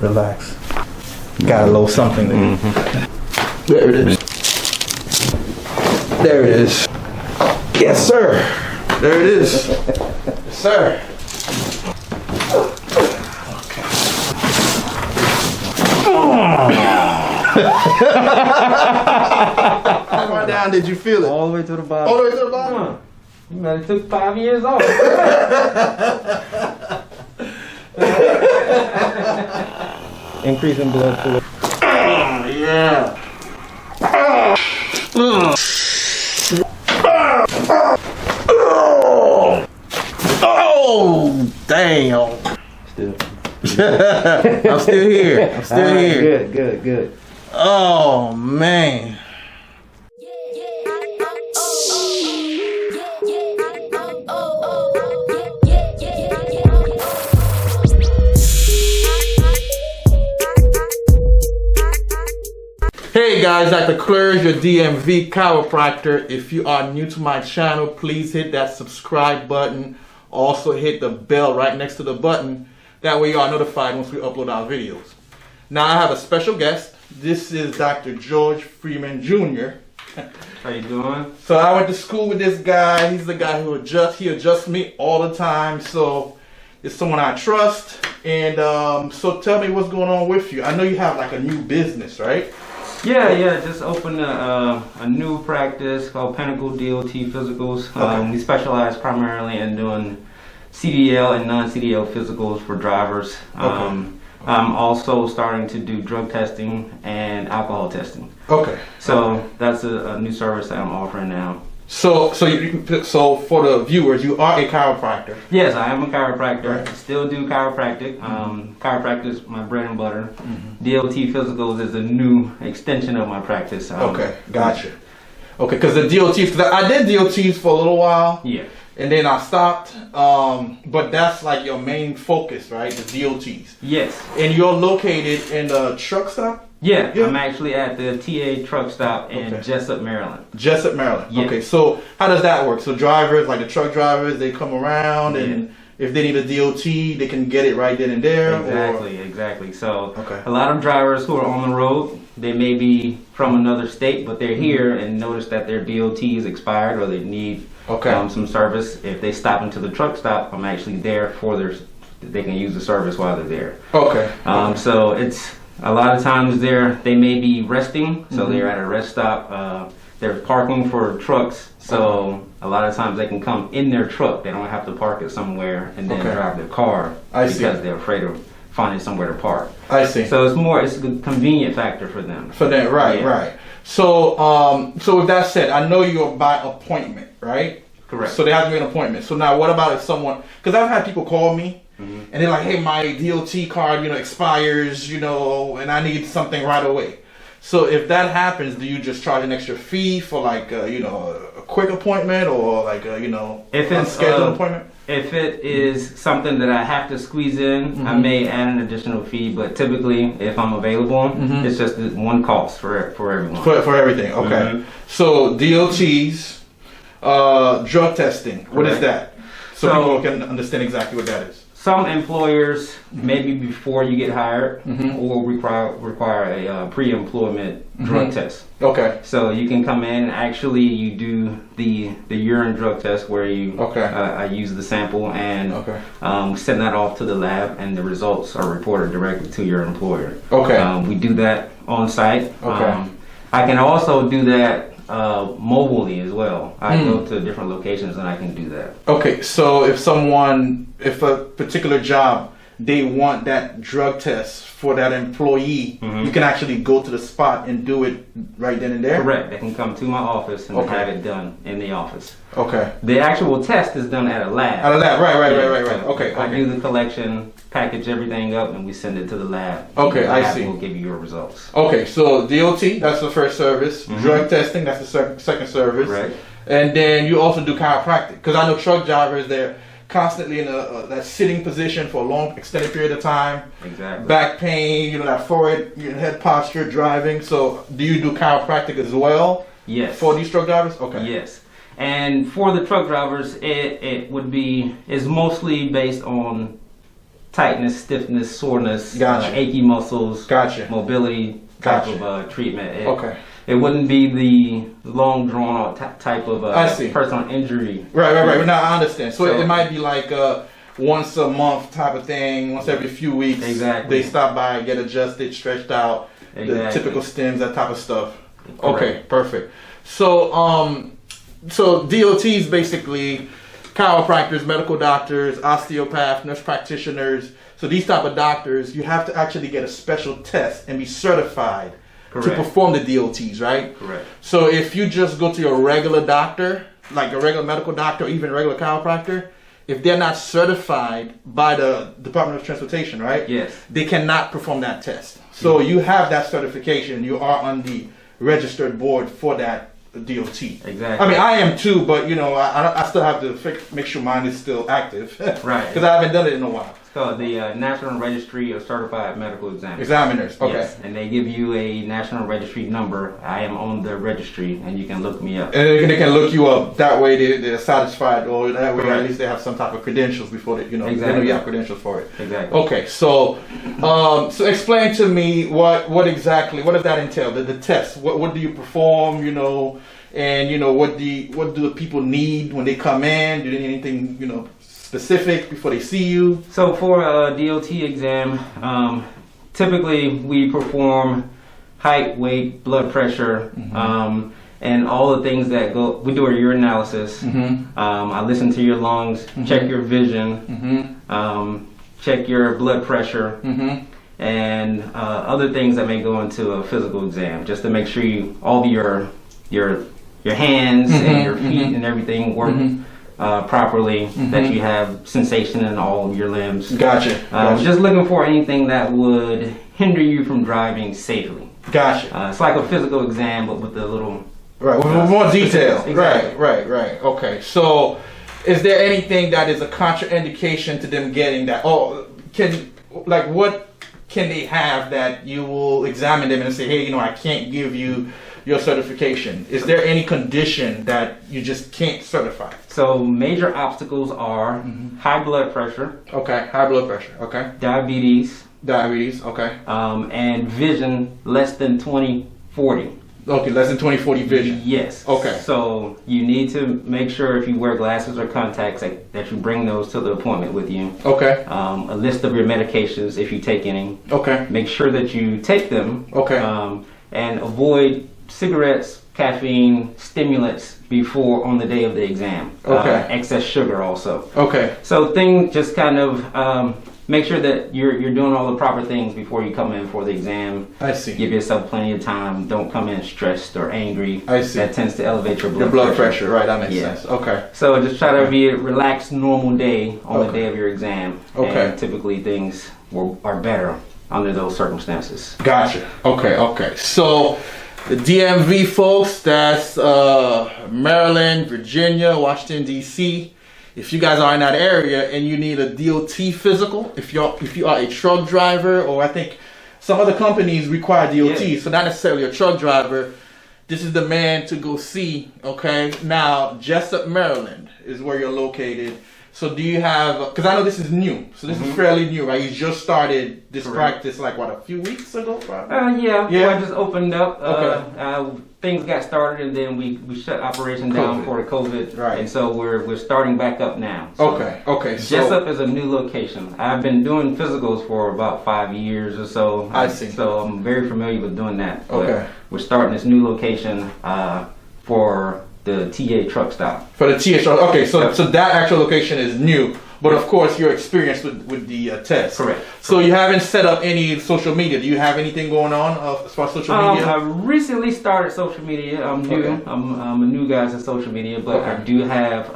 Relax. Got a little something there. There it is. There it is. Yes, sir. There it is. Yes, sir. Okay. How far down did you feel it? All the way to the bottom. All the way to the bottom? You might have took 5 years off. Increasing blood flow. Yeah. Oh, damn. Still. I'm still here. I'm still here. Good. Oh, man. Hey guys, Dr. Clerge, your DMV chiropractor. If you are new to my channel, please hit that subscribe button. Also hit the bell right next to the button. That way you are notified once we upload our videos. Now I have a special guest. This is Dr. George Freeman Jr. How you doing? So I went to school with this guy. He's the guy who adjusts me all the time. So it's someone I trust. And so tell me what's going on with you. I know you have like a new business, right? Yeah. Just opened a new practice called Pinnacle DLT Physicals. Okay. We specialize primarily in doing CDL and non-CDL physicals for drivers. Okay. I'm also starting to do drug testing and alcohol testing. Okay. So that's a new service that I'm offering now. So for the viewers, you are a chiropractor. Yes, I am a chiropractor. Right. Still do chiropractic. Chiropractic is my bread and butter. DLT Physicals is a new extension of my practice. Okay, gotcha. Okay, because the DLTs, because I did DLTs for a little while. Yeah. And then I stopped. But that's like your main focus, right? The DLTs. Yes. And you're located in the truck stop? Yeah, Yeah. I'm actually at the TA truck stop in Okay. Jessup, Maryland. Jessup, Maryland. Yeah. Okay, so how does that work? So drivers, like the truck drivers, they come around and if they need a DOT, they can get it right then and there? Exactly. So Okay. a lot of drivers who are on the road, they may be from another state, but they're here and notice that their DOT is expired or they need some service. If they stop into the truck stop, I'm actually there for they can use the service while they're there. Okay. So it's a lot of times they may be resting, so they're at a rest stop. They're parking for trucks, so a lot of times they can come in their truck. They don't have to park it somewhere and then drive their car because they're afraid of finding somewhere to park. I see. So it's a convenient factor for them. For them, right, right. So, so with that said, I know you're by appointment, right? Correct. So they have to make an appointment. So now, what about if someone? Because I've had people call me, and they're like, "Hey, my DOT card, expires, and I need something right away." So if that happens, do you just charge an extra fee for like, a quick appointment or like, if it's unscheduled appointment? If it is something that I have to squeeze in, I may add an additional fee, but typically if I'm available, it's just one cost for everyone. For everything, okay. So DOTs, drug testing, what is that? So people can understand exactly what that is. Some employers, maybe before you get hired, will require a pre-employment drug test. Okay. So you can come in, actually you do the urine drug test where you I use the sample and send that off to the lab and the results are reported directly to your employer. Okay. We do that on site. Okay. I can also do that mobilely as well. I go to different locations and I can do that. Okay, so if a particular job, they want that drug test for that employee, you can actually go to the spot and do it right then and there? Correct. They can come to my office and have it done in the office. Okay. The actual test is done at a lab. At a lab, right. Okay. I do the collection, package everything up, and we send it to the lab. Okay, I see. We'll give you your results. Okay, so DOT, that's the first service. Drug testing, that's the second service. Right. And then you also do chiropractic, because I know truck drivers, they're constantly in that sitting position for a long extended period of time. Exactly. Back pain, that forehead, head posture, driving. So do you do chiropractic as well? Yes. For these truck drivers? Okay. Yes. And for the truck drivers, it's mostly based on tightness, stiffness, soreness, Gotcha. achy muscles, Gotcha. mobility type Gotcha. of treatment. Okay. It wouldn't be the long drawn out type of personal injury. Right. Now I understand. So it might be like once a month type of thing, once every few weeks. Exactly. They stop by, get adjusted, stretched out, the typical stems, that type of stuff. Correct. Okay, perfect. So so DOTs basically chiropractors, medical doctors, osteopaths, nurse practitioners. So these type of doctors, you have to actually get a special test and be certified to perform the DOTs, right? Correct. So if you just go to your regular doctor, like a regular medical doctor or even a regular chiropractor, if they're not certified by the Department of Transportation, right? Yes. They cannot perform that test. So you have that certification. You are on the registered board for that DOT. Exactly. I mean, I am too, but you know, I still have to make sure mine is still active. Right. Because I haven't done it in a while. It's called the National Registry of Certified Medical Examiners. Examiners, okay. Yes, and they give you a National Registry number. I am on the registry, and you can look me up. And they can look you up. That way they're satisfied, or that way at least they have some type of credentials before they, you know, they know you have credentials for it. Exactly. Okay, so so explain to me what exactly, what does that entail? The test. What do you perform? You know, and you know what do the people need when they come in? Do they need anything, you know, specific before they see you? So for a DOT exam, typically we perform height, weight, blood pressure, and all the things that go. We do a urine analysis. I listen to your lungs, check your vision, check your blood pressure, and other things that may go into a physical exam, just to make sure all of your hands and your feet and everything work properly, that you have sensation in all of your limbs. Gotcha. Just looking for anything that would hinder you from driving safely. Gotcha. It's like a physical exam, but with a little... Right, with more detail. Exactly. Right. Okay, so is there anything that is a contraindication to them getting that? Oh, what can they have that you will examine them and say, hey, you know, I can't give you your certification? Is there any condition that you just can't certify? So major obstacles are high blood pressure. Okay, high blood pressure. Okay. Diabetes. Okay. And vision less than 20/40. Okay, less than 20/40 vision. Yes. Okay. So you need to make sure if you wear glasses or contacts that you bring those to the appointment with you. Okay. A list of your medications if you take any. Okay. Make sure that you take them. Okay. And avoid cigarettes, caffeine, stimulants on the day of the exam. Okay. Excess sugar also. Okay. So things just kind of make sure that you're doing all the proper things before you come in for the exam. I see. Give yourself plenty of time. Don't come in stressed or angry. I see. That tends to elevate your blood pressure. pressure. Right, that makes sense. Okay. So just try to be a relaxed, normal day on the day of your exam. Okay. And typically things are better under those circumstances. Gotcha. Okay. So the DMV folks, that's Maryland, Virginia, Washington, D.C. If you guys are in that area and you need a DOT physical, if you are a truck driver, or I think some other companies require DOT, so not necessarily a truck driver, this is the man to go see. Okay, now Jessup, Maryland is where you're located. So do you have, because I know this is new, so this is fairly new, right? You just started this practice like what, a few weeks ago, probably? Yeah. I just opened up. Things got started and then we shut operation down for the COVID. Right. And so we're starting back up now. So Okay. Jessup is a new location. I've been doing physicals for about 5 years or so. I see. So I'm very familiar with doing that. Okay. We're starting this new location for the TA truck stop. For the TA truck. Okay, so that actual location is new. But of course, you're experienced with the test. Correct. So you haven't set up any social media. Do you have anything going on as far as social media? I recently started social media. I'm new. Okay. I'm a new guy to social media, but I do have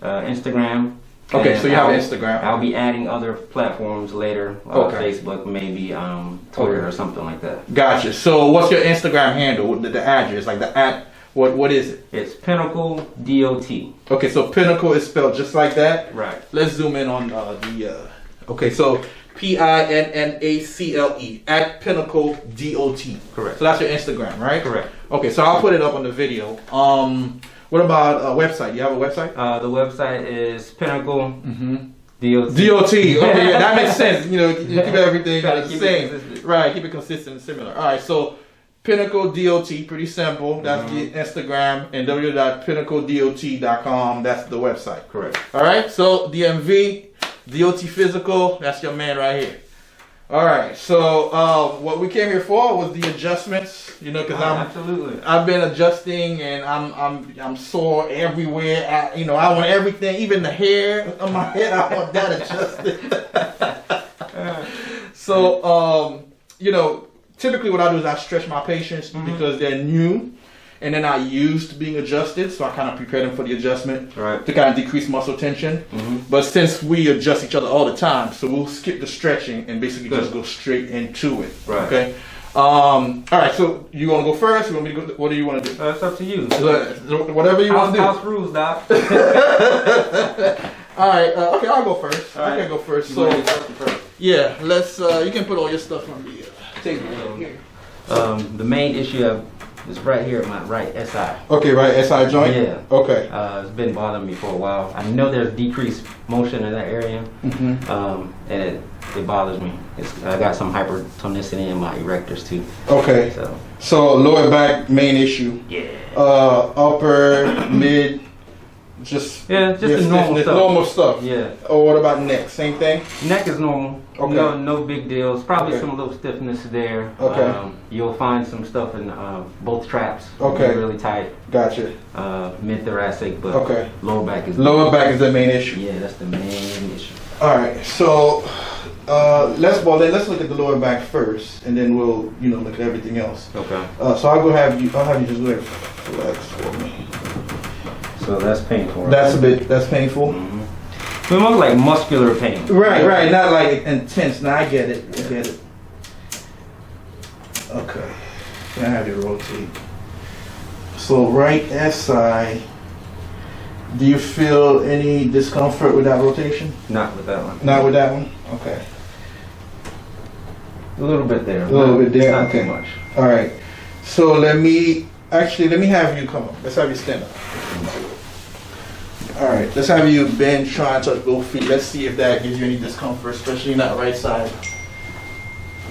Instagram. Okay, so you have Instagram. I'll be adding other platforms later. Facebook, maybe Twitter or something like that. Gotcha. So what's your Instagram handle? The address, like the at. What is it? It's Pinnacle DOT. Okay, so Pinnacle is spelled just like that? Right. Let's zoom in on okay, so PINNACLE at Pinnacle DOT. Correct. So that's your Instagram, right? Correct. Okay, so I'll put it up on the video. What about a website? You have a website? The website is Pinnacle DOT. Okay, yeah, that makes sense. You know, you keep everything the same. Right, keep it consistent and similar. All right, so Pinnacle DOT, pretty simple. That's the Instagram, and www.pinnacledot.com. That's the website. Correct. All right, so DMV, DOT Physical, that's your man right here. All right, so what we came here for was the adjustments, you know, because I've been adjusting and I'm sore everywhere. I want everything, even the hair on my head. I want that adjusted. So typically what I do is I stretch my patients because they're new and they're not used to being adjusted, so I kind of prepare them for the adjustment to kind of decrease muscle tension. But since we adjust each other all the time, so we'll skip the stretching and basically just go straight into it. Right. Okay. All right. So you want to go first? You want me to go? What do you want to do? It's up to you. Whatever you want to do. House rules, Doc. All right. Okay, I'll go first. I can go first. So yeah, let's. You can put all your stuff on the table here. The main issue is right here at my right SI. Okay, right SI joint? Yeah. Okay. It's been bothering me for a while. I know there's decreased motion in that area, and it bothers me. I got some hypertonicity in my erectors too. Okay. So lower back, main issue. Yeah. Upper, mid, just the normal stuff. Normal stuff. Yeah. Or what about neck? Same thing? Neck is normal. Okay. No big deals. Probably some little stiffness there. Okay. You'll find some stuff in both traps. Okay. Really tight. Gotcha. Mid thoracic, but lower back is the main issue. Yeah, that's the main issue. All right. So let's look at the lower back first, and then we'll look at everything else. Okay. So I'll have you just go ahead and relax for me. So that's painful. Right? That's painful. It looks like muscular pain. Right, not like intense. Now I get it. Okay. Can I have you rotate? So right SI, do you feel any discomfort with that rotation? Not with that one. Not with that one? Okay. A little bit there. A little bit there? Not okay. too much. All right. So let me have you come up. Let's have you stand up. All right, let's have you bend, try and touch both feet. Let's see if that gives you any discomfort, especially in that right side.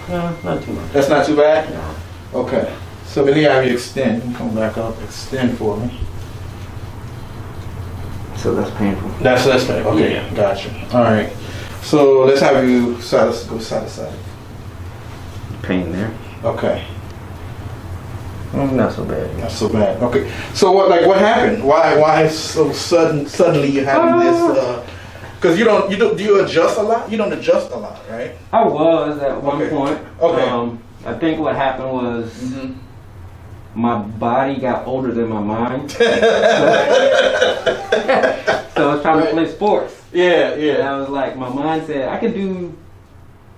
No, not too much. That's not too bad? No. Okay. So let me have you extend. Come back up. Extend for me. So that's painful. That's painful. Okay, yeah. Gotcha. All right. So let's have you go side to side. Pain there. Okay. Not so bad. Not so bad. Okay. So what happened? Why so suddenly you having this? Because do you adjust a lot? You don't adjust a lot, right? I was at one point. Okay. I think what happened was my body got older than my mind. So I was trying to play sports. Yeah. And I was like, my mind said I can do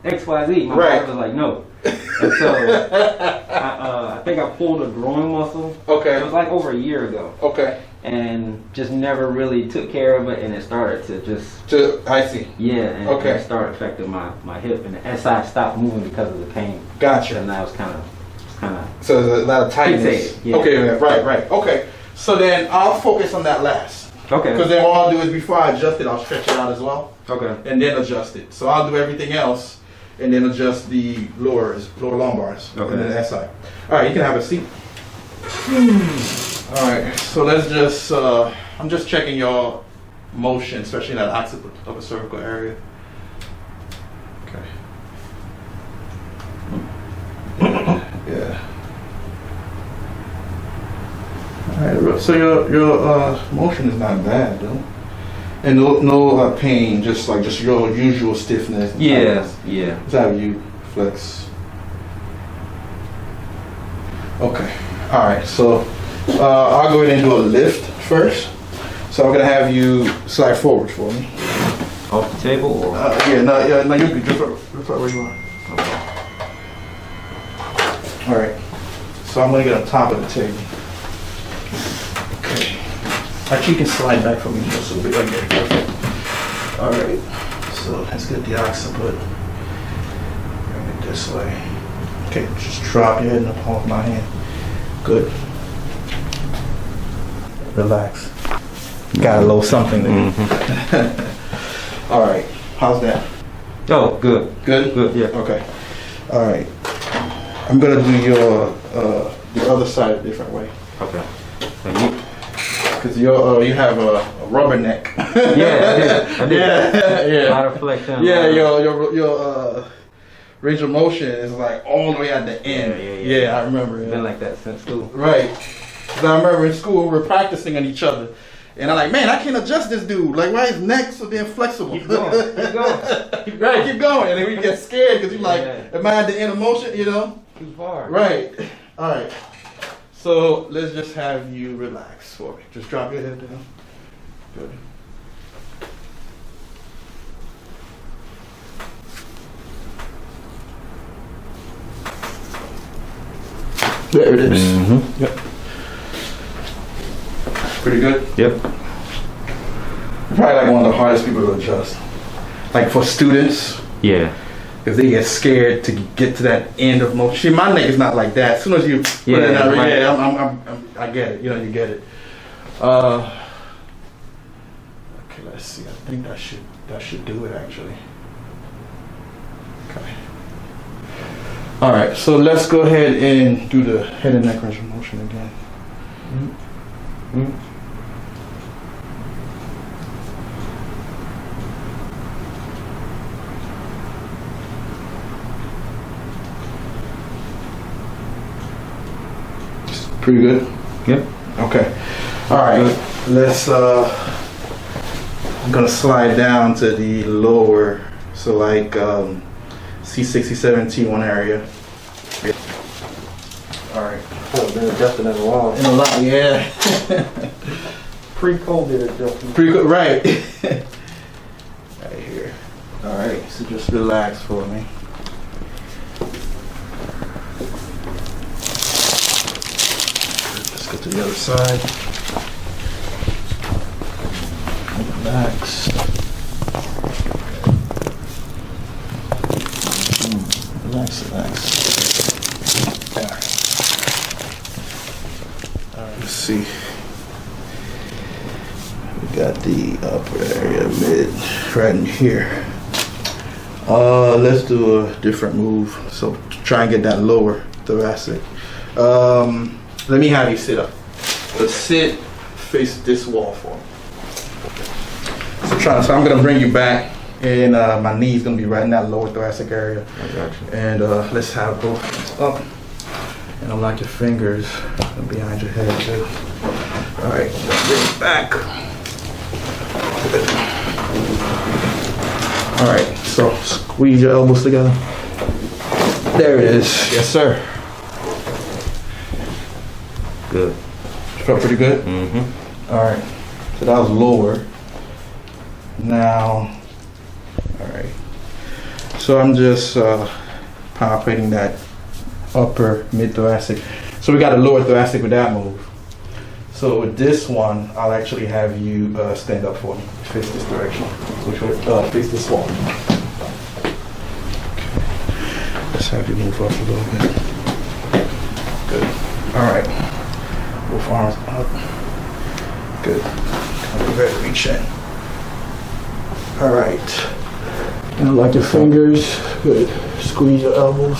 X, Y, Z. My body was like, no. And so I think I pulled a groin muscle. Okay. It was like over a year ago. Okay. And just never really took care of it, and it started to I see. Yeah, and it started affecting my hip, and the SI stopped moving because of the pain. Gotcha. And that was kind of. So there's a lot of tightness. Yeah. Okay, right. Okay. So then I'll focus on that last. Okay. Because then what I'll do is before I adjust it, I'll stretch it out as well. Okay. And then adjust it. So I'll do everything else, and then adjust the lower lumbars. Okay. And then the SI. All right, you can have a seat. All right, so let's just, I'm just checking your motion, especially in that occipital upper cervical area. Okay. Yeah. All right, so your motion is not bad though. And no pain, just your usual stiffness. Yeah. Let's have you flex. Okay. All right. So I'll go ahead and do a lift first. So I'm gonna have you slide forward for me. Off the table or? No, you can just right where you are. Okay. All right. So I'm gonna get on top of the table. Okay. Actually, you can slide back for me just a little bit. Okay, perfect. All right. So let's get the occiput. Bring it this way. Okay, just drop your head in the palm of my hand. Good. Relax. Got a little something there. All right. How's that? Oh, good. Good? Good, yeah. Okay. All right. I'm going to do your the other side a different way. Okay. Because you have a rubber neck. Yeah, I did. Yeah. A lot of flexion. Yeah, your range of motion is like all the way at the end. Yeah, I remember. It's been like that since school. Right. 'Cause I remember in school we were practicing on each other. And I'm like, man, I can't adjust this dude. Like, why his neck so damn flexible? Keep going. Keep going. Right, keep going. And then we get scared because you're like, am I at the end of motion, you know? Too far. Right. All right. So let's just have you relax for me. Just drop your head down. Good. There it is. Mm-hmm. Yep. Pretty good? Yep. Probably like one of the hardest people to adjust. Like for students. Yeah. Because they get scared to get to that end of motion. See, my neck is not like that. As soon as you put it out, I get it. You know, you get it. Okay, let's see. I think that should do it actually. Okay. All right. So let's go ahead and do the head and neck range of motion again. Mm-hmm. Pretty good? Yep. Okay. All right. Let's, I'm going to slide down to the lower, so like C67, T1 area. All right. Oh, been adjusting in a while. In a lot, yeah. Pre-COVID adjustment. Pre-COVID, right. Right here. All right. So just relax for me. Let's go to the other side. Relax. Relax. All right. Let's see. We got the upper area, mid, right in here. Let's do a different move. So try and get that lower thoracic. Let me have you sit up. Let's sit, face this wall for me. So I'm gonna bring you back, and my knee's gonna be right in that lower thoracic area. I got you. And let's have both hands up. And unlock your fingers behind your head. Good. All right, bring it back. Good. All right, so squeeze your elbows together. There it is. Yes, sir. Good. Felt pretty good? Mm-hmm. All right, so that was lower. Now, all right. So I'm just palpating that upper mid-thoracic. So we got a lower thoracic with that move. So with this one, I'll actually have you stand up for me. Face this direction. Which way? Face this wall. Okay. Let's have you move up a little bit. Good. All right. Both arms up. Good. Come ready to reach in. All right. Now lock your fingers. Good. Squeeze your elbows.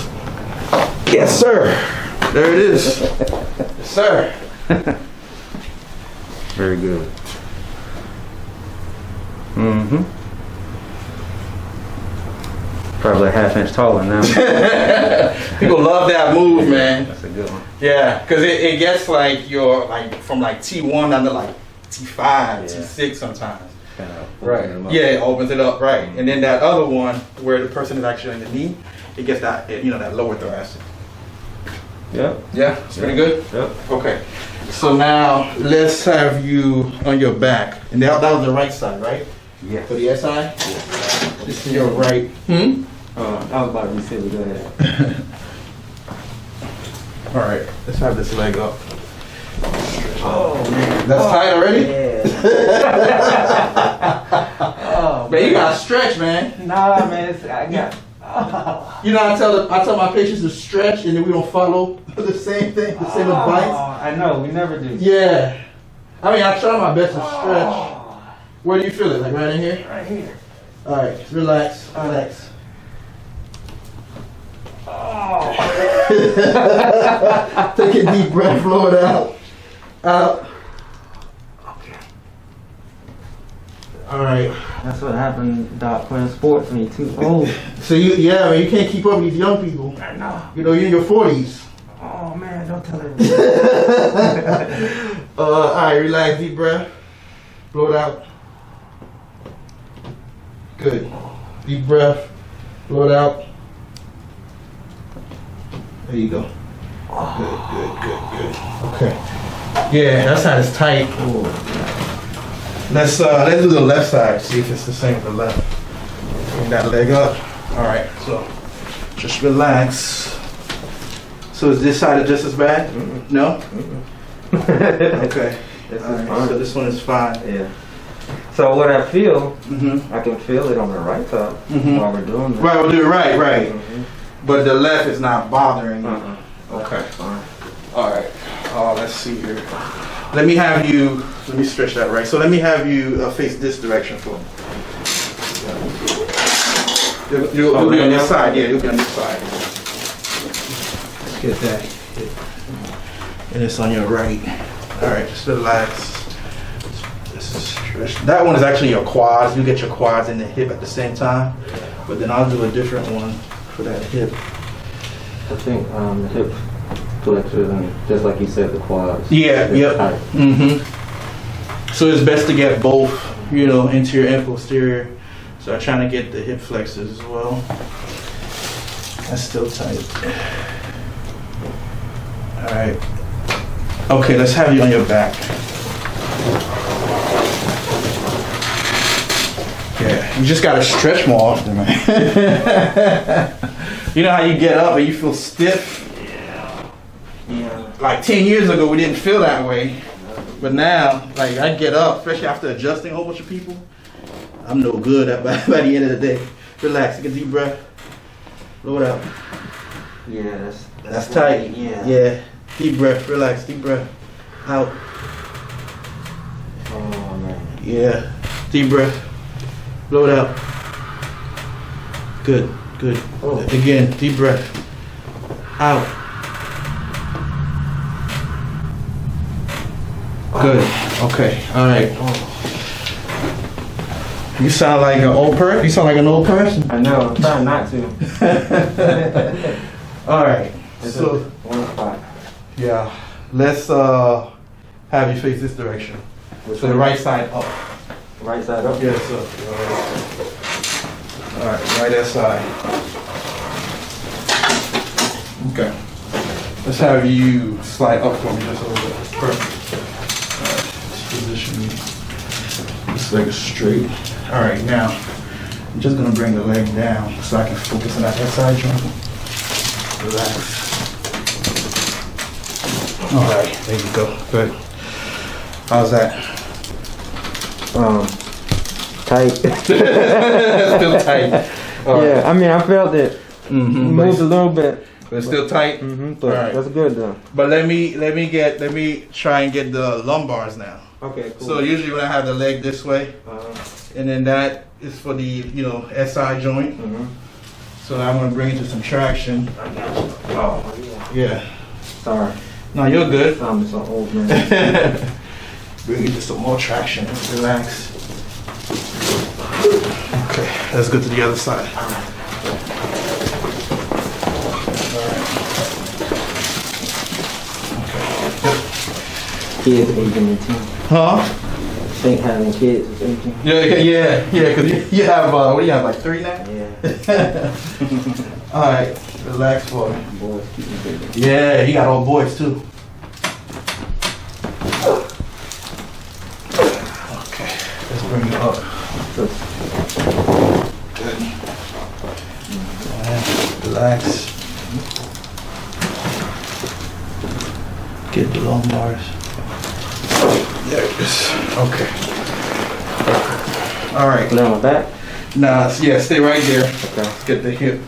Yes, sir. There it is. Yes, sir. Very good. Mm-hmm. Probably a half-inch taller now. People love that move, man. That's a good one. Yeah, because it gets like your from like T1 down to like T5, T6 sometimes. Kind of right. Yeah, it opens it up, right. And then that other one where the person is actually on the knee, it gets that that lower thoracic. Yep. Yeah, it's pretty good? Yep. Okay. So now let's have you on your back. And that was the right side, right? Yeah. For the SI? Yeah. This is your right. I was about to be silly. Go ahead. All right. Let's have this leg up. Oh, man. That's tight already? Yeah. Oh, man, you gotta stretch, man. Nah, man. I got... You know, I tell my patients to stretch, and then we don't follow the same thing, the same advice. I know, we never do. Yeah. I mean, I try my best to stretch. Where do you feel it? Like right in here? Right here. All right, relax, relax. Oh. Take a deep breath, blow it out. Out. Okay. All right. That's what happened, Doc, playing sports when you're too old. So yeah, man, you can't keep up with these young people. I know. You know, you're in your 40s. Oh man, don't tell him. All right, relax, deep breath. Blow it out. Good. Deep breath. Blow it out. There you go. Good. Okay. Yeah, that side is tight. Ooh. Let's do the left side. See if it's the same for the left. Bring that leg up. All right. So just relax. So is this side just as bad? Mm-mm. No. Mm-mm. Okay. This is fine. So this one is fine. Yeah. So what I feel, I can feel it on the right side while we're doing this. Right, we'll do it right. But the left is not bothering you. Okay. Fine. All right. Let's see here. Let me stretch that right. So let me have you face this direction for me. You'll be on this side. Yeah, you'll be on this side. Let's get that. And it's on your right. All right, just relax. This is stretch. That one is actually your quads. You get your quads and the hip at the same time. But then I'll do a different one for that hip. I think the hip flexors and just like you said, the quads. Yeah, yep. So it's best to get both, anterior and posterior. So I'm trying to get the hip flexors as well. That's still tight. All right. Okay, let's have you on your back. Yeah, you just gotta stretch more often, man. You know how you get up and you feel stiff? Yeah. Like 10 years ago, we didn't feel that way. But now, like I get up, especially after adjusting a whole bunch of people, I'm no good by the end of the day. Relax, take a deep breath. Blow it out. Yeah, that's tight. Yeah. Deep breath, relax, deep breath. Out. Oh man. Yeah. Deep breath. Blow it out. Good. Oh. Again, deep breath. Out. Good. Okay. All right. You sound like an old person. You sound like an old person. I know. I'm trying not to. All right. So one spot. Yeah. Let's have you face this direction. So the right side up. Right side up. Yes, sir. All right. Right that side. Okay. Let's have you slide up for me just a little bit. Perfect. Position this leg is straight. All right, now I'm just gonna bring the leg down so I can focus on that side joint. Relax. All right, there you go. Good. How's that? Tight. Still tight. Yeah, I mean I felt it. Moved a little bit. But it's still tight. But right. That's good though. But let me try and get the lumbars now. Okay, cool. So usually when I have the leg this way, and then that is for the SI joint. So I'm gonna bring it to some traction. Oh yeah. Sorry. No, you're good. I'm so old man. Bring it to some more traction. Relax. Okay, let's go to the other side. Kids aging in too. Huh? I think having kids is aging. Yeah, because you have, what do you have, like 3 now? Yeah. Alright, relax for me. Boys keep me busy. Yeah, you got all boys too. Okay, let's bring it up. Good. Relax. Get the lumbars. There it is. Okay. All right. Now with that? Nah, yeah, stay right there. Okay. Let's get the hip.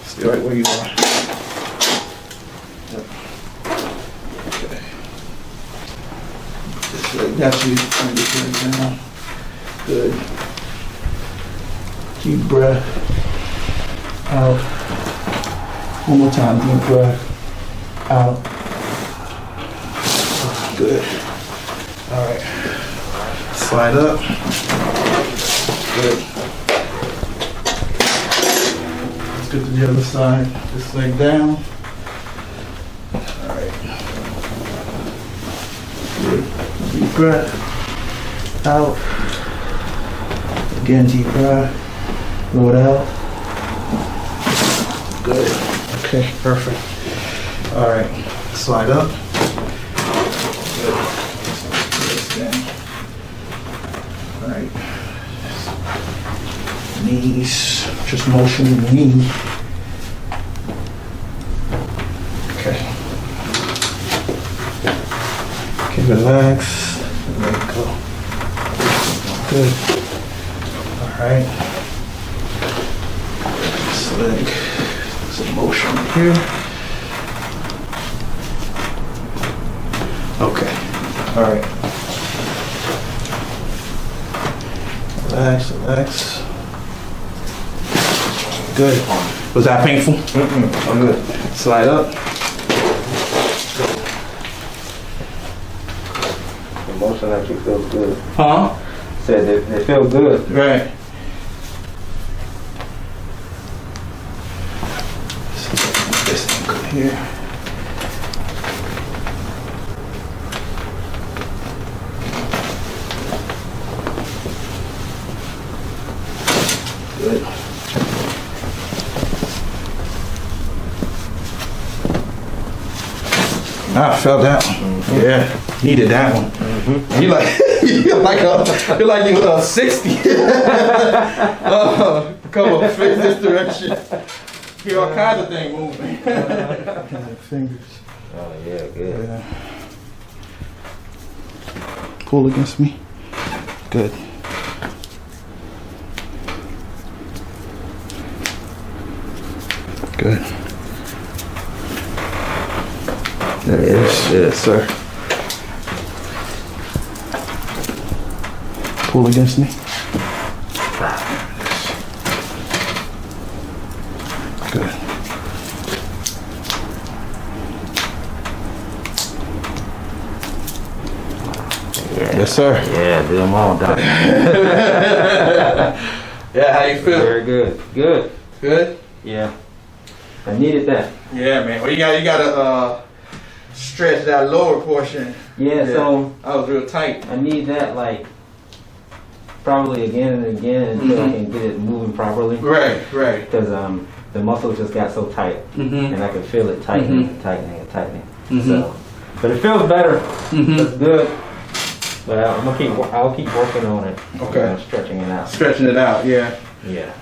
Stay right where you are. Yep. Okay. Just like that, so you can get it down. Good. Deep breath. Out. One more time. Deep breath. Out. Good. All right. Slide up. Good. Let's get to the other side. This leg down. All right. Good. Deep breath. Out. Again, deep breath. Blow it out. Good. Okay, perfect. All right. Slide up. Good. This down. All right. Knees. Just motion the knee. Okay. Okay, relax. Let it go. Good. All right. This leg. Some motion here. Okay. All right. Relax, relax. Good. Was that painful? I'm good. Slide up. The motion actually feels good. Huh? Said they feel good. Right. This ankle here. Good. I felt that one. Mm-hmm. Yeah, needed that one. Mm-hmm. You're like you 60. Come on, fix this direction. Hear all kinds of things moving. Fingers. Oh yeah, good. Yeah. Pull against me. Good. Good. There it is. Yes, sir. Pull against me. Good. Yeah. Yes, sir. Yeah, do them all, Doc. Yeah, how you feel? Very good. Good. Good? Yeah. I needed that. Yeah, man. Well, you gotta stretch that lower portion. Yeah, so I was real tight. I need that like probably again and again until I can get it moving properly. Right, right. Because the muscles just got so tight, and I could feel it tightening, tightening. So, but it feels better. It's good. But I'll keep working on it. Okay. Stretching it out. Stretching it out. Yeah. Yeah.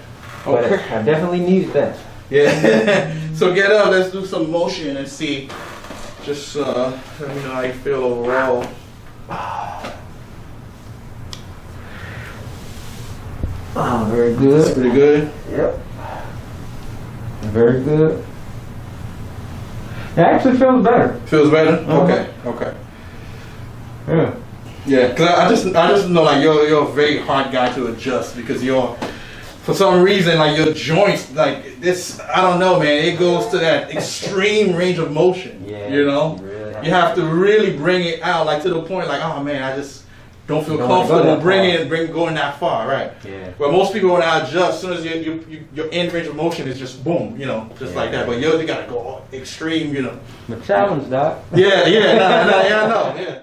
Okay. But I definitely needed that. Yeah. So get up. Let's do some motion and see. Just let me know how you feel overall. Oh, very good. That's pretty good. Yep. Very good. It actually feels better. Feels better. Okay. Okay. Yeah. Yeah, cause I just know like you're a very hard guy to adjust because for some reason like your joints like this, I don't know, man, it goes to that extreme range of motion. Yeah. You know, Really you have to really bring it out like to the point like, oh man, I just don't feel comfortable going that far, right? Yeah. Well, most people when I adjust, as soon as your end range of motion is just boom, just like that. But you gotta go extreme, The challenge, Doc. Yeah, I know, yeah.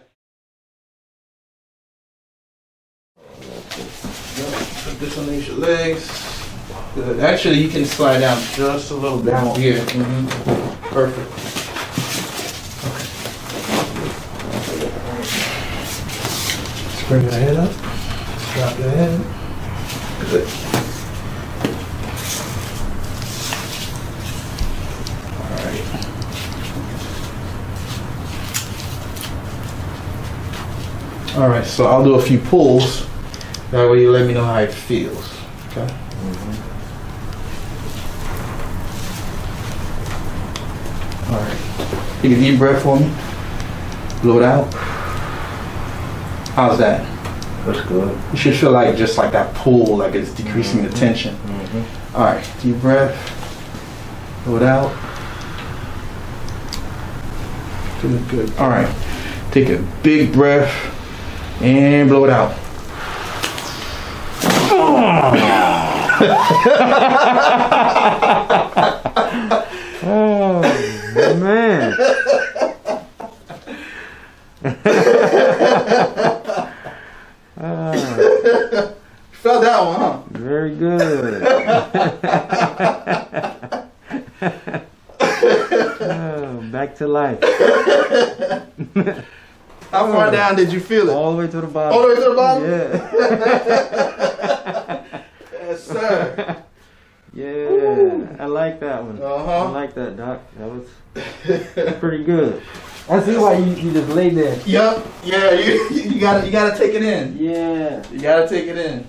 Put this underneath your legs. Good. Actually, you can slide down just a little bit more here. Perfect. Okay. Bring your head up. Drop your head. Good. All right, so I'll do a few pulls. That way you let me know how it feels. Okay? All right. Take a deep breath for me. Blow it out. How's that? That's good. You should feel like just like that pull, like it's decreasing the tension. All right, deep breath. Blow it out. Good, good. All right, take a big breath and blow it out. Oh man. Felt that one, huh? Very good. Oh, back to life. How far down did you feel it? All the way to the bottom. All the way to the bottom? Yeah. Yes, sir. Yeah. Woo. I like that one. Uh-huh. I like that, Doc. That was pretty good. I see why you just laid there. Yup. Yeah, you gotta take it in. Yeah. You gotta take it in.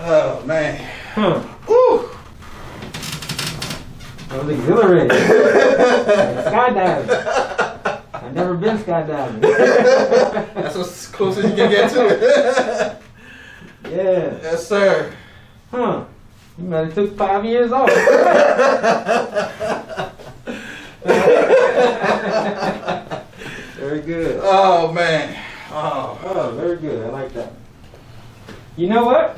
Oh man. Huh. Woo. That was exhilarating. Like skydiving. I've never been skydiving. That's as close as you can get to it. Yeah. Yes, sir. Huh. You might have took 5 years off. Very good. Oh man. Oh. Oh, very good. I like that. You know what?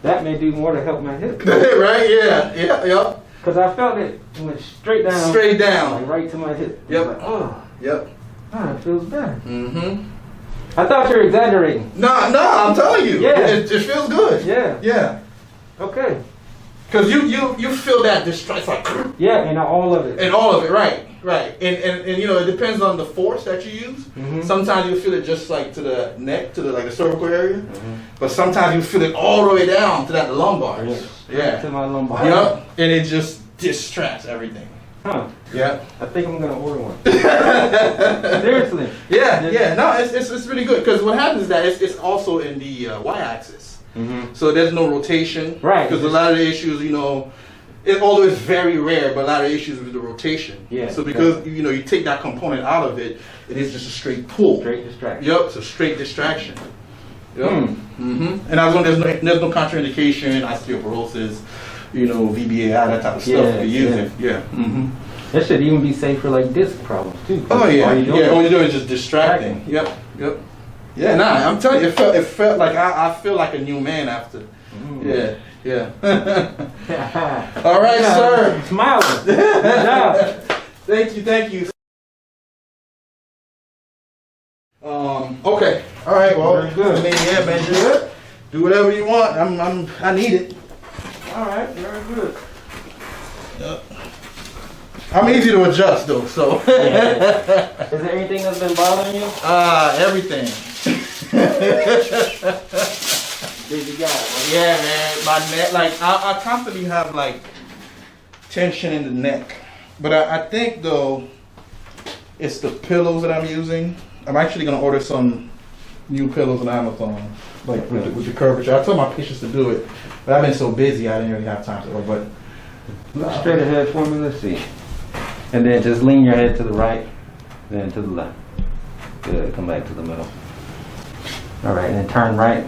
That may do more to help my hip. Right? Yeah. Yeah. Yep. Because I felt it went straight down. Straight down. Like right to my hip. Yep. Like, oh. Yep. Oh, it feels better. Mm-hmm. I thought you were exaggerating. No, I'm telling you. Yeah. It feels good. Yeah. Yeah. Okay. Because you feel that distress, like, Yeah, and all of it. and all of it, right. And you know, it depends on the force that you use. Mm-hmm. Sometimes you feel it just like to the neck, to the like the cervical area. But sometimes you feel it all the way down to that lumbar. Yeah. To my lumbar. Yep. And it just distracts everything. Huh. Yep. I think I'm gonna order one. Seriously. Yeah. No, it's really good because what happens is that it's also in the y-axis. Mm-hmm. So there's no rotation. Right. Because a lot of the issues, you know, although it's very rare, but a lot of issues with the rotation. Yeah. So because you know you take that component out of it, it is just a straight pull. Straight distraction. Yep. It's a straight distraction. Yep. Mm. And as long as there's no contraindication, osteoporosis, you know, VBAI, that type of stuff, Yeah, you use it. Yeah. Mm-hmm. That should even be safe for like disc problems too. Oh yeah. All you're doing All you're doing is just distracting. Yep. Yeah, nah, I'm telling you, it felt like I feel like a new man after. Yeah. All right, sir. Smiling. Good job. Thank you. Okay. All right. Well, Very good. I mean, yeah, man. Just do whatever you want. I need it. All right. Very good. Yep. I'm easy to adjust though, so. Yeah. Is there anything that's been bothering you? Everything. Busy guy. Yeah, man. My neck, like I constantly have like tension in the neck, but I think though it's the pillows that I'm using. I'm actually gonna order some new pillows on Amazon, like with the curvature. I told my patients to do it, but I've been so busy I didn't really have time to. But Look straight ahead for me. Let's see. And then just lean your head to the right, then to the left. Good. Come back to the middle. All right, and then turn right,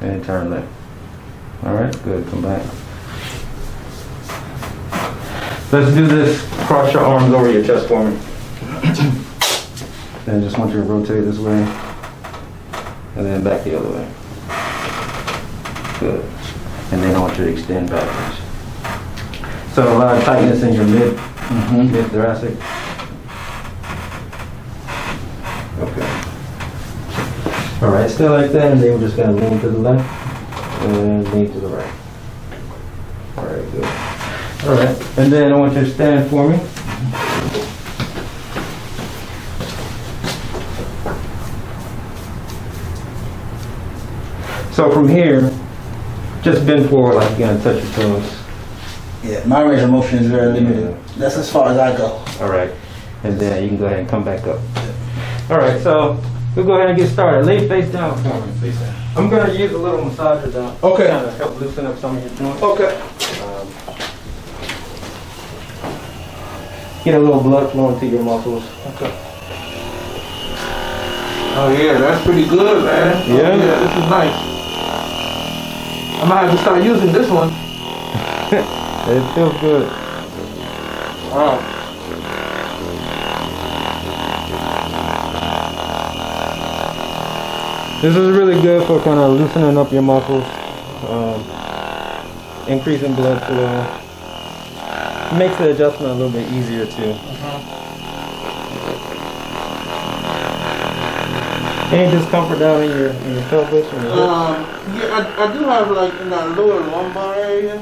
and then turn left. All right, good. Come back. Let's do this. Cross your arms over your chest for me. Then just want you to rotate this way, and then back the other way. Good. And then I want you to extend backwards. So a lot of tightness in your mid thoracic. Okay. All right, still like that, and then we're just gonna lean to the left and lean to the right. All right, good. All right, and then I want you to stand for me. So from here, just bend forward like you're gonna touch your toes. yeah, my range of motion is very limited. That's as far as I go. All right, and then you can go ahead and come back up. All right, so we'll go ahead and get started. Lay face down for me. I'm gonna use a little massager down. Okay. Kind of help loosen up some of your joints. Okay. Get a little blood flowing to your muscles. Okay. Oh yeah, that's pretty good, man. Yeah. Oh, yeah, this is nice. I might have to start using this one. It feels good. Wow. This is really good for kind of loosening up your muscles, increasing blood flow. Makes the adjustment a little bit easier too. Any discomfort down in your pelvis? Or yeah, I do have like in that lower lumbar area.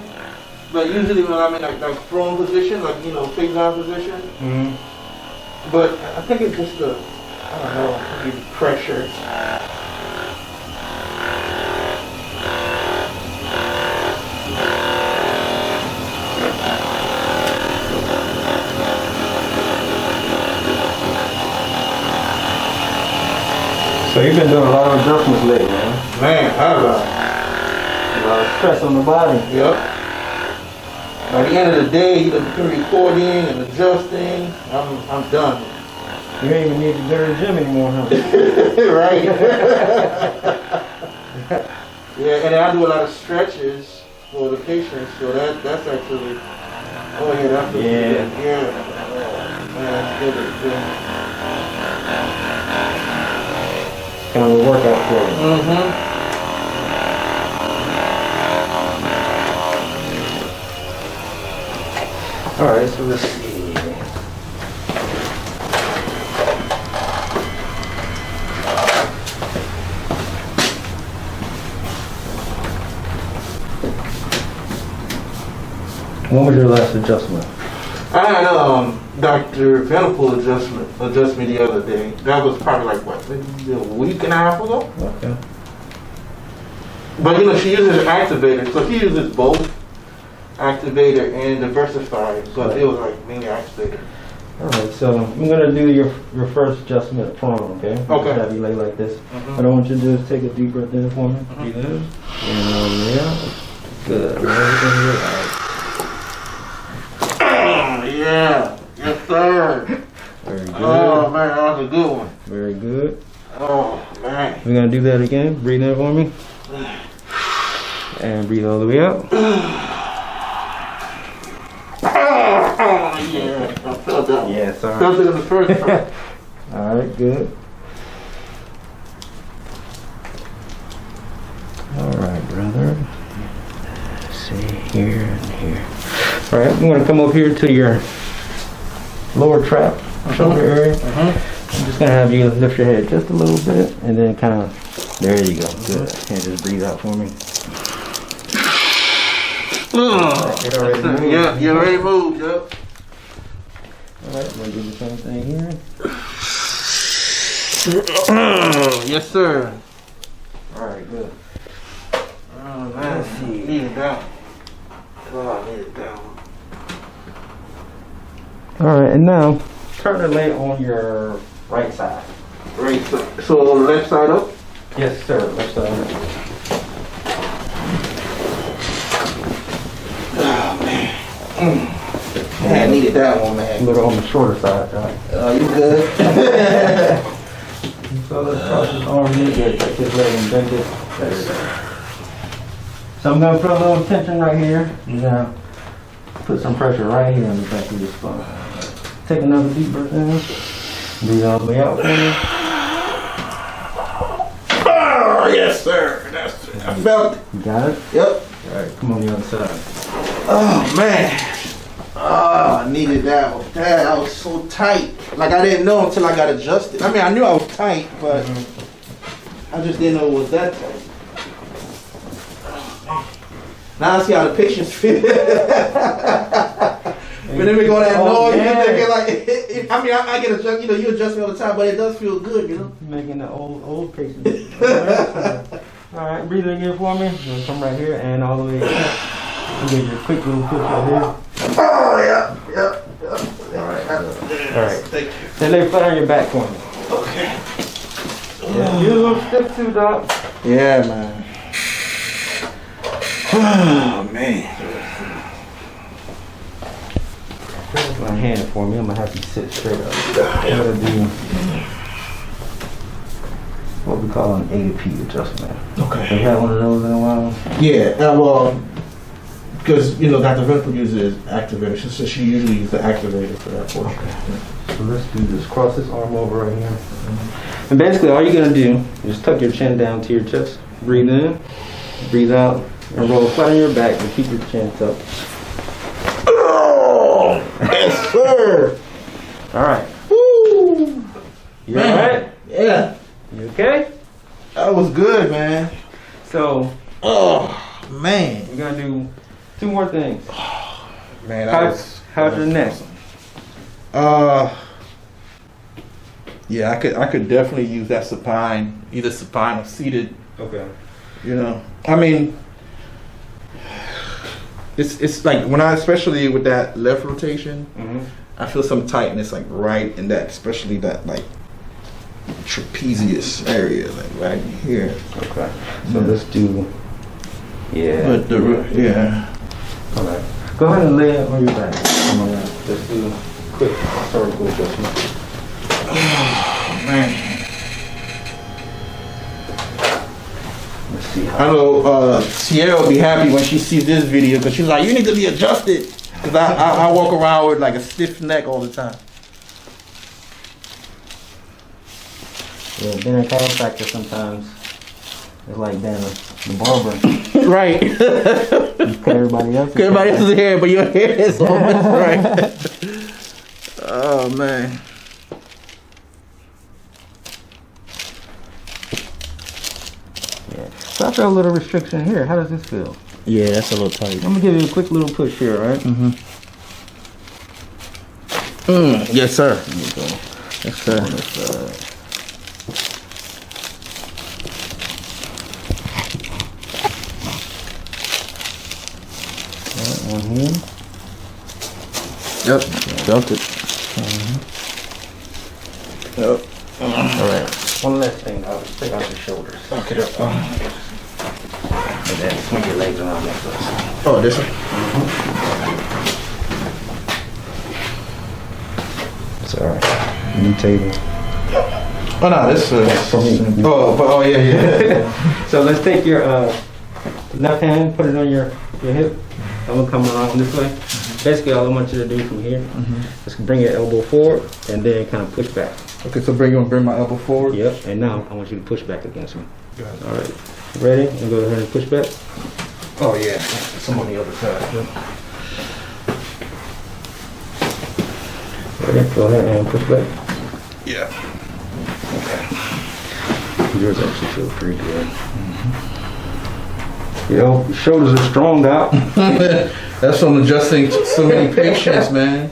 Like usually when I'm in like prone position, like face down position. Mm-hmm. But I think it's just the, I don't know, maybe pressure. So you've been doing a lot of adjustments lately, man. Man, how about it? A lot of stress on the body. Yep. By the end of the day, between recording and adjusting, I'm done. You ain't even need to go to the gym anymore, huh? Right. Yeah, and I do a lot of stretches for the patients, so that's actually, oh yeah, that's good. Yeah. Man, that's good. Kind of a workout for you. Mm-hmm. All right, so let's see. When was your last adjustment? I had Dr. Venable adjust me the other day. That was probably like what, maybe a week and a half ago. Okay. But she uses an activator, so she uses both activator and diversifier. So it was like mainly activator. All right, so I'm gonna do your first adjustment prone, okay? Okay. Just have you lay like this. What I want you to do is take a deep breath in for me. Breathe in and all the way out. Good. Everything good. All right. Yeah, yes sir. Very good. Oh man, that was a good one. Very good. Oh man. We're gonna do that again. Breathe in for me. And breathe all the way out. Oh yeah, I felt that one. Yes, all right. Felt it in the first time. All right, good. All right, brother. Let's see, here and here. All right, I'm gonna come over here to your lower trap, shoulder area. I'm just gonna have you lift your head just a little bit, and then kind of, there you go, good. And just breathe out for me. It already moved. Yeah, you already moved, yep. All right, I'm gonna do the same thing here. Yes, sir. All right, good. Oh man, need it down. Oh, I need it down. All right, and now turn the leg on your right side. Right side. So left side up? Yes, sir. Left side up. Oh man. Man, I needed that one, A man. little on the shorter side, right? You good? So let's cross his arm here, good. Take his leg and bend it. So I'm gonna put a little tension right here. You're gonna put some pressure right here on the back of your spine. Take another deep breath in. Breathe all the way out for me. Oh, yes, sir. That's it. I felt it. You got it? Yep. All right, come on the other side. Oh, man. Oh, I needed that one. Dad, I was so tight. Like, I didn't know until I got adjusted. I mean, I knew I was tight, but I just didn't know it was that tight. Now I see how the patients feel. When they make all that noise, they get like, I mean, I get adjusted, you adjust me all the time, but it does feel good, You're making the old patient. All right, breathe again for me. You're gonna come right here and all the way up. You get your quick little push right here. Oh, yeah. All right, all right. Thank you. Then lay flat on your back for me. Okay. Yeah, you're a little stiff too, Doc. Yeah, man. Oh, man. Hold my hand for me. I'm gonna have you sit straight up. I'm gonna do call an ADP adjustment. Okay. Have you had one of those in a while? Yeah, well, because, you know, Dr. Venable uses activator, so she usually uses the activator for that portion. Okay. So let's do this. Cross this arm over right here. And basically all you're going to do is just tuck your chin down to your chest. Breathe in, breathe out, and roll flat on your back and keep your chin tucked. Oh, yes, sir. All right. Woo. You all right? Yeah. You okay? That was good, man. So, Oh, man. we're going to do 2 more things. Man, How's your neck? Yeah, I could definitely use that supine, either supine or seated. Okay. You know, I mean, it's like when especially with that left rotation, I feel some tightness like right in that, especially that like trapezius area, like right here. Okay. So let's do. Yeah. But yeah. All right. Go ahead and lay it on your back. Come on now. Let's do a quick cervical adjustment. Oh, man. Let's see how. I know Sierra will be happy when she sees this video because she's like, you need to be adjusted. Because I walk around with like a stiff neck all the time. Yeah, being a chiropractor sometimes it's like being the barber. Right. You cut everybody else. Everybody else's hair, but your hair is almost right. Oh, man. Yeah. So I feel a little restriction here. How does this feel? Yeah, that's a little tight. I'm gonna give you a quick little push here, all right? Yes, sir. There you go. Yes, sir. One here. Yep. Felt it. Yep. All right. One last thing. I'll take out your shoulders. Okay. And then swing your legs around like this. Oh, this one? It's all right. New table. Oh, no, this is... For me. Oh, yeah. So let's take your left hand, put it on your hip. I'm gonna come around this way. Basically, all I want you to do from here is bring your elbow forward and then kind of push back. Okay, so bring my elbow forward. Yep. And now I want you to push back against me. Got it. All right. Ready? And go ahead and push back. Oh, yeah. Some on the other side. Yep. Ready? Go ahead and push back. Yeah. Yours actually feel pretty good. Yo, your shoulders are strong out. That's from adjusting so many patients, man.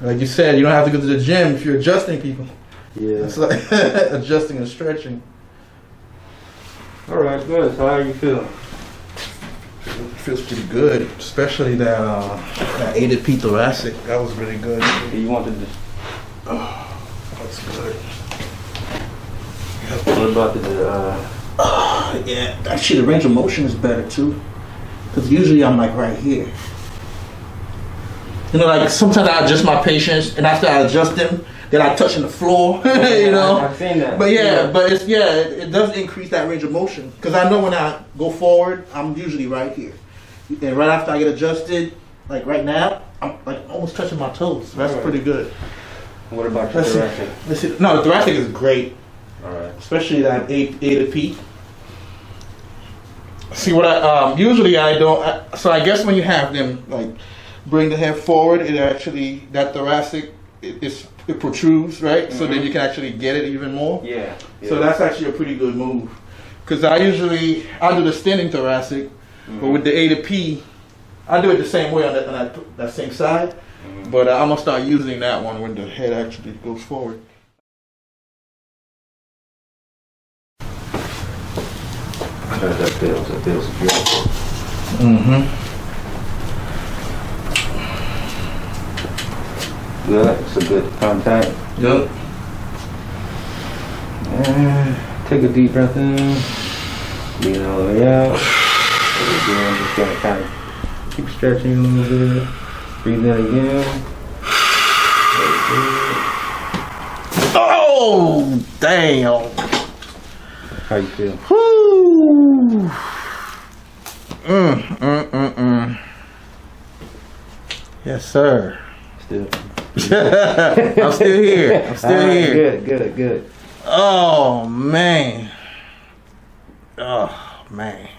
Like you said, you don't have to go to the gym if you're adjusting people. Yeah. It's like adjusting and stretching. All right, good. So how are you feeling? It feels pretty good, especially that ADP thoracic. That was really good. You wanted to. Oh, that's good. What about the? Yeah, actually the range of motion is better too. Because usually I'm like right here. You know, like sometimes I adjust my patients and after I adjust them, then I touch on the floor, you know. I've seen that. But but it does increase that range of motion. Because I know when I go forward, I'm usually right here. And right after I get adjusted, like right now, I'm like almost touching my toes. That's pretty good. What about your thoracic? Let's see. No, the thoracic is great. All right. Especially that A to P. See what I usually I don't. So I guess when you have them like bring the head forward, it actually that thoracic it protrudes, right? So then you can actually get it even more. Yeah. So that's actually a pretty good move. Because I do the standing thoracic, but with the A to P, I do it the same way on that same side. But I'm gonna start using that one when the head actually goes forward. That feels beautiful. Good. It's a good contact. Yep. And take a deep breath in. Breathe all the way out. Again, just gonna kind of keep stretching a little bit. Breathe in again. Oh! Oh, damn. How you feel? Whoo. Yes, sir. Still. I'm still here. I'm still here. Good. Oh, man. Oh, man.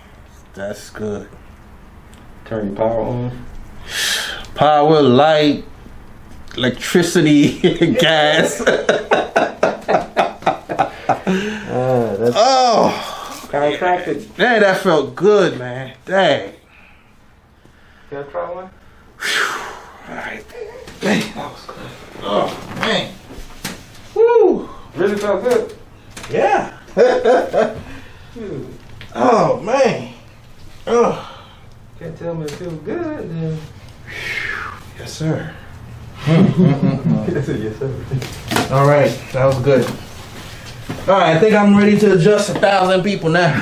That's good. Turn your power on. Power, light, electricity, gas. Oh, chiropractic. man, that felt good, man. Dang. Can I try one? All right. Man, that was good. Oh, man. Woo. Really felt good. Yeah. Oh, man. Oh. Can't tell me it feels good, then. Yes, sir. Yes, sir. All right, that was good. All right, I think I'm ready to adjust 1,000 people now.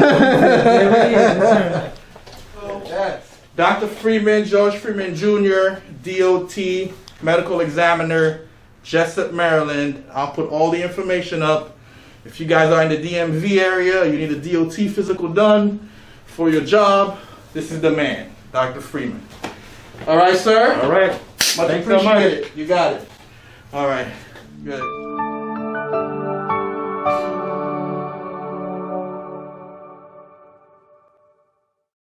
Dr. Freeman, George Freeman Jr, DOT, medical examiner, Jessup, Maryland. I'll put all the information up. If you guys are in the DMV area, you need a DOT physical done for your job, this is the man, Dr. Freeman. All right, sir? All right. Much appreciated. You got it. All right. Good.